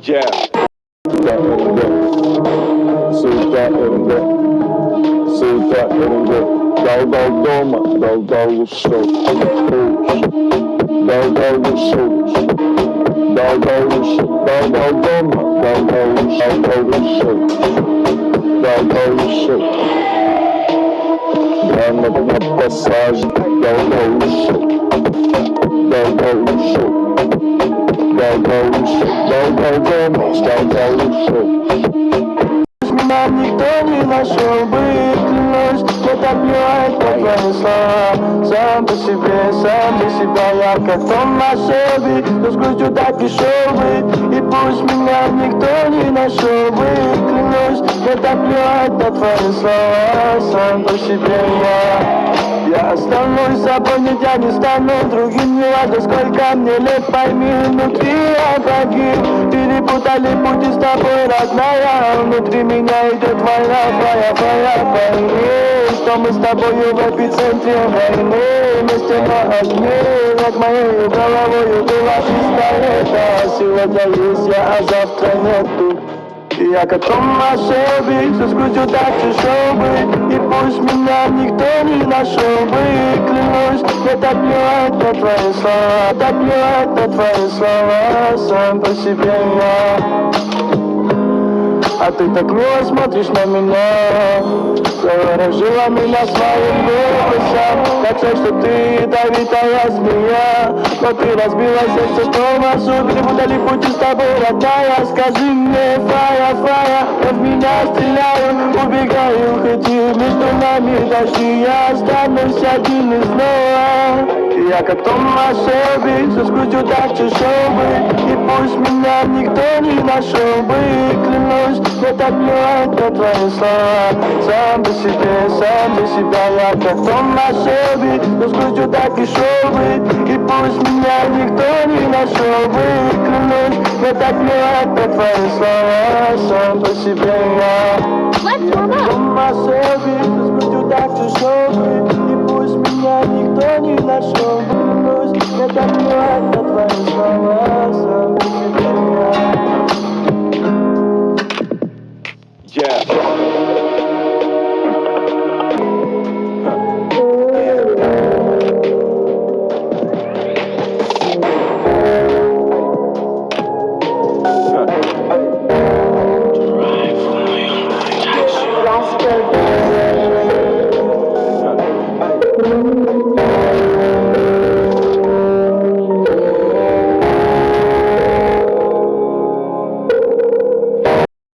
Yeah. Суета МГ. Дал дома, дал ушел. Дал ушел. Дал ушел. Дал дома, дал ушел. Дал ушел. Я на пассаже, дал ушел. Дал ушел. Дал ушел. Дал дома, дал ушел. Меня никто не нашел бы, клянусь, мне так плевать на твои слова. Сам по себе, сам для себя, я как Том Шелби, но с грустью так и шел бы. И пусть меня никто не нашел бы, клянусь, мне так плевать на твои слова. Сам по себе я останусь собой, нет, я не стану другим. Не важно, сколько мне лет, пойми, внутри я погиб. Перепутали пути с тобой, родная. Внутри меня идет война, твоя, пойми, что мы с тобою в эпицентре войны. Вместе на огне, над моей головой была пистолета. Сегодня есть я, а завтра нету. Я как Том Шелби, все с грустью так шел бы. И пусть меня никто не нашел бы, клянусь, мне так плевать на твои слова. Так плевать на твои слова, сам по себе я. А ты так мило смотришь на меня, заворожила меня своим голосом. Так жаль, что ты ядовитая змея, но ты разбила сердце Томасу. Перепутали пути с тобой, родная. Скажи мне, фая, я в меня стреляю, убегаю, хоть и между нами дожди. Я останусь один и снова. Я как Том Шелби, все с грустью так шел бы. И пусть меня никто не нашел бы, клянусь, мне так плевать на твои слова. Сам для себя, я как Том Шелби, но с грустью так и шел бы. И пусть меня никто не нашел бы, клянусь, мне так плевать на твои слова. Сам по себе я как Том Шелби, но с грустью так и шел бы. И пусть меня никто не нашел бы, клянусь, мне так плевать на твои слова.